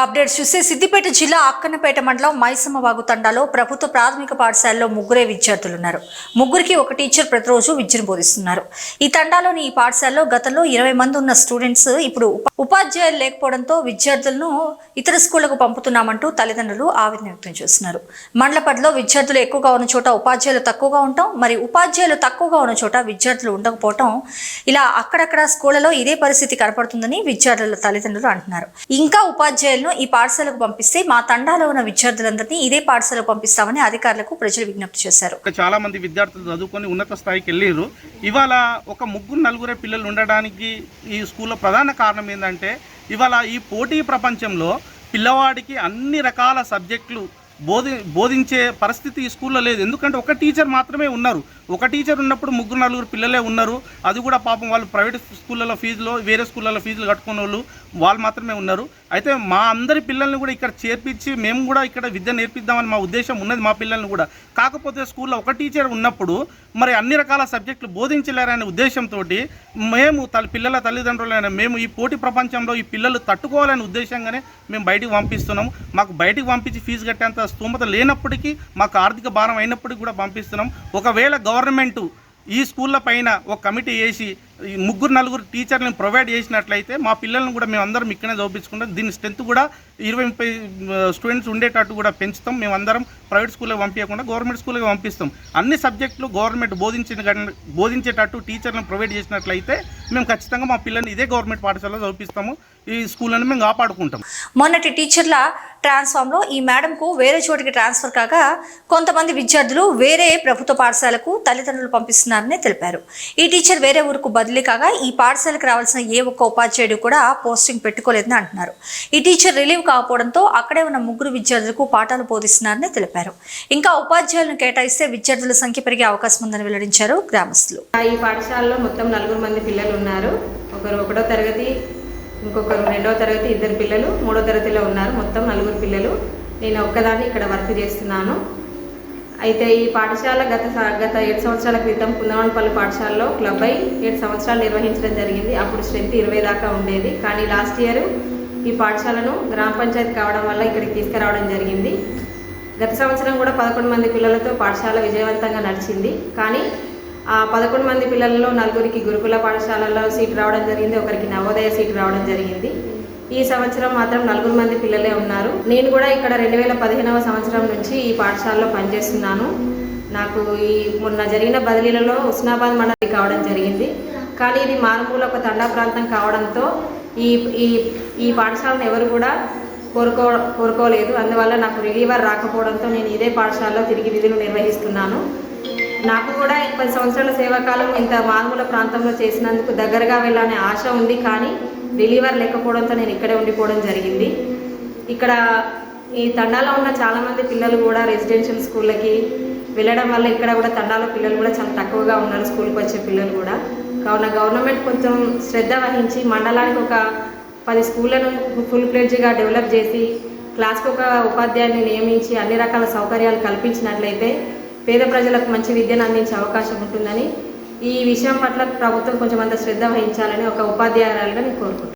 Updates చూస్తే సిద్దిపేట జిల్లా అక్కన్నపేట మండలం మైసమ్మవాగు తండాలో ప్రభుత్వ ప్రాథమిక పాఠశాలలో ముగ్గురే విద్యార్థులు ఉన్నారు. ముగ్గురికి ఒక టీచర్ ప్రతిరోజు విద్యను బోధిస్తున్నారు. ఈ తండాలోని ఈ పాఠశాలలో గతంలో 20 మంది ఉన్న స్టూడెంట్స్ ఇప్పుడు ఉపాధ్యాయులు లేకపోవడంతో విద్యార్థులను ఇతర స్కూళ్లకు పంపుతున్నామంటూ తల్లిదండ్రులు ఆవేదన వ్యక్తం చేస్తున్నారు. మండలపడిలో విద్యార్థులు ఎక్కువగా ఉన్న చోట ఉపాధ్యాయులు తక్కువగా ఉండటం, మరి ఉపాధ్యాయులు తక్కువగా ఉన్న చోట విద్యార్థులు ఉండకపోవటం, ఇలా అక్కడక్కడ స్కూళ్లలో ఇదే పరిస్థితి కనపడుతుందని విద్యార్థుల తల్లిదండ్రులు అంటున్నారు. ఇంకా ఉపాధ్యాయులను ఈ పాఠశాలకు పంపిస్తే మా తండాలో ఉన్న విద్యార్థులందరినీ ఇదే పాఠశాలకు పంపిస్తామని అధికారులకు ప్రజలు విజ్ఞప్తి చేశారు. చాలా మంది విద్యార్థులు చదువుకొని ఉన్నత స్థాయికి వెళ్ళారు. ఇవాళ ఒక ముగ్గురు నలుగురే పిల్లలు ఉండడానికి ఈ స్కూల్లో ప్రధాన కారణం ఏంటంటే, ఇవాళ ఈ పోటీ ప్రపంచంలో పిల్లవాడికి అన్ని రకాల సబ్జెక్టులు బోధించే పరిస్థితి ఈ స్కూల్లో లేదు. ఎందుకంటే ఒక టీచర్ మాత్రమే ఉన్నారు. ఒక టీచర్ ఉన్నప్పుడు ముగ్గురు నలుగురు పిల్లలే ఉన్నారు. అది కూడా పాపం వాళ్ళు ప్రైవేట్ స్కూళ్ళలో ఫీజులో, వేరే స్కూళ్ళలో ఫీజులు కట్టుకునే వాళ్ళు మాత్రమే ఉన్నారు. అయితే మా అందరి పిల్లల్ని కూడా ఇక్కడ చేర్పించి మేము కూడా ఇక్కడ విద్య నేర్పిద్దామని మా ఉద్దేశం ఉన్నది, మా పిల్లల్ని కూడా. కాకపోతే స్కూల్లో ఒక టీచర్ ఉన్నప్పుడు మరి అన్ని రకాల సబ్జెక్టులు బోధించలేరనే ఉద్దేశంతో మేము పిల్లల తల్లిదండ్రులైన మేము ఈ పోటీ ప్రపంచంలో ఈ పిల్లలు తట్టుకోవాలనే ఉద్దేశంగానే మేము బయటికి పంపిస్తున్నాము. మాకు బయటికి పంపించి ఫీజు కట్టేంత స్తోమత లేనప్పటికీ, మాకు ఆర్థిక భారం అయినప్పటికీ కూడా పంపిస్తున్నాం. ఒకవేళ గవర్నమెంటు ఈ స్కూళ్ళ పైన ఒక కమిటీ వేసి ముగ్గురు నలుగురు టీచర్లను ప్రొవైడ్ చేసినట్లయితే మా పిల్లలను కూడా మేము అందరం ఇక్కడనే చదివించుకుంటాం. దీని స్ట్రెంత్ కూడా 20-30 స్టూడెంట్స్ ఉండేటట్టు కూడా పెంచుతాం. మేము అందరం ప్రైవేట్ స్కూల్కి పంపించకుండా గవర్నమెంట్ స్కూల్కి పంపిస్తాం. అన్ని సబ్జెక్టులు గవర్నమెంట్ బోధించేటట్టు టీచర్లను ప్రొవైడ్ చేసినట్లయితే మేము ఖచ్చితంగా మా పిల్లల్ని ఇదే గవర్నమెంట్ పాఠశాలలో చదివిస్తాము. ఈ స్కూళ్ళని మేము కాపాడుకుంటాం. మొన్నటి టీచర్ల ట్రాన్స్ఫామ్లో ఈ మేడంకు వేరే చోటికి ట్రాన్స్ఫర్ కాగా కొంతమంది విద్యార్థులు వేరే ప్రభుత్వ పాఠశాలకు తల్లిదండ్రులు పంపిస్తున్నారని తెలిపారు. ఈ టీచర్ వేరే ఊరుకు బదిలీ కాగా ఈ పాఠశాలకు రావాల్సిన ఏ ఒక్క ఉపాధ్యాయుడు కూడా పోస్టింగ్ పెట్టుకోలేదని అంటున్నారు. ఈ టీచర్ రిలీవ్ కాకపోవడంతో అక్కడే ఉన్న ముగ్గురు విద్యార్థులకు పాఠాలు బోధిస్తున్నారని తెలిపారు. ఇంకా ఉపాధ్యాయులను కేటాయిస్తే విద్యార్థుల సంఖ్య పెరిగే అవకాశం ఉందని వెల్లడించారు గ్రామస్తులు. ఈ పాఠశాలలో మొత్తం 4 మంది పిల్లలు ఉన్నారు. ఒకరు 1వ తరగతి, ఇంకొకరు 2వ తరగతి, 2 పిల్లలు 3వ తరగతిలో ఉన్నారు. మొత్తం 4 పిల్లలు. నేను ఒక్కదాన్ని ఇక్కడ వర్క్ చేస్తున్నాను. అయితే ఈ పాఠశాల గత 7 సంవత్సరాల క్రితం కుందవనపల్లి పాఠశాలలో క్లబ్ అయి 7 సంవత్సరాలు నిర్వహించడం జరిగింది. అప్పుడు స్ట్రెంత్ 20 దాకా ఉండేది. కానీ లాస్ట్ ఇయర్ ఈ పాఠశాలను గ్రామ పంచాయతీ కావడం వల్ల ఇక్కడికి తీసుకురావడం జరిగింది. గత సంవత్సరం కూడా 11 మంది పిల్లలతో పాఠశాల విజయవంతంగా నడిచింది. కానీ ఆ 11 మంది పిల్లలలో 4గురికి గురుకుల పాఠశాలలో సీట్ రావడం జరిగింది, ఒకరికి నవోదయ సీట్ రావడం జరిగింది. ఈ సంవత్సరం మాత్రం 4 మంది పిల్లలే ఉన్నారు. నేను కూడా ఇక్కడ 2015వ సంవత్సరం నుంచి ఈ పాఠశాలలో పనిచేస్తున్నాను. నాకు ఈ మొన్న జరిగిన బదిలీలలో హుస్నాబాద్ మండలి కావడం జరిగింది. కానీ ఇది మారుమూల ఒక తండా ప్రాంతం కావడంతో ఈ పాఠశాలను ఎవరు కూడా కోరుకోలేదు. అందువల్ల నాకు రిలీవర్ రాకపోవడంతో నేను ఇదే పాఠశాలలో తిరిగి విధులు నిర్వహిస్తున్నాను. నాకు కూడా 10 సంవత్సరాల సేవాకాలం ఇంత మారుమూల ప్రాంతంలో చేసినందుకు దగ్గరగా వెళ్ళాలనే ఆశ ఉంది. కానీ రిలీవర్ లేకపోవడంతో నేను ఇక్కడే ఉండిపోవడం జరిగింది. ఇక్కడ ఈ తండాలో ఉన్న చాలామంది పిల్లలు కూడా రెసిడెన్షియల్ స్కూళ్ళకి వెళ్ళడం వల్ల ఇక్కడ కూడా తండాలో పిల్లలు కూడా చాలా తక్కువగా ఉన్నారు, స్కూల్కి వచ్చే పిల్లలు కూడా. కావున గవర్నమెంట్ కొంచెం శ్రద్ధ వహించి మండలానికి ఒక 10 స్కూళ్ళను ఫుల్ ప్లేడ్జ్గా డెవలప్ చేసి క్లాస్కి ఒక ఉపాధ్యాయుని నియమించి అన్ని రకాల సౌకర్యాలు కల్పించినట్లయితే పేద ప్రజలకు మంచి విద్యను అందించే అవకాశం ఉంటుందని, ఈ విషయం పట్ల ప్రభుత్వం కొంచెం అంత శ్రద్ధ వహించాలని ఒక ఉపాధ్యాయురాలుగా నేను కోరుకుంటున్నాను.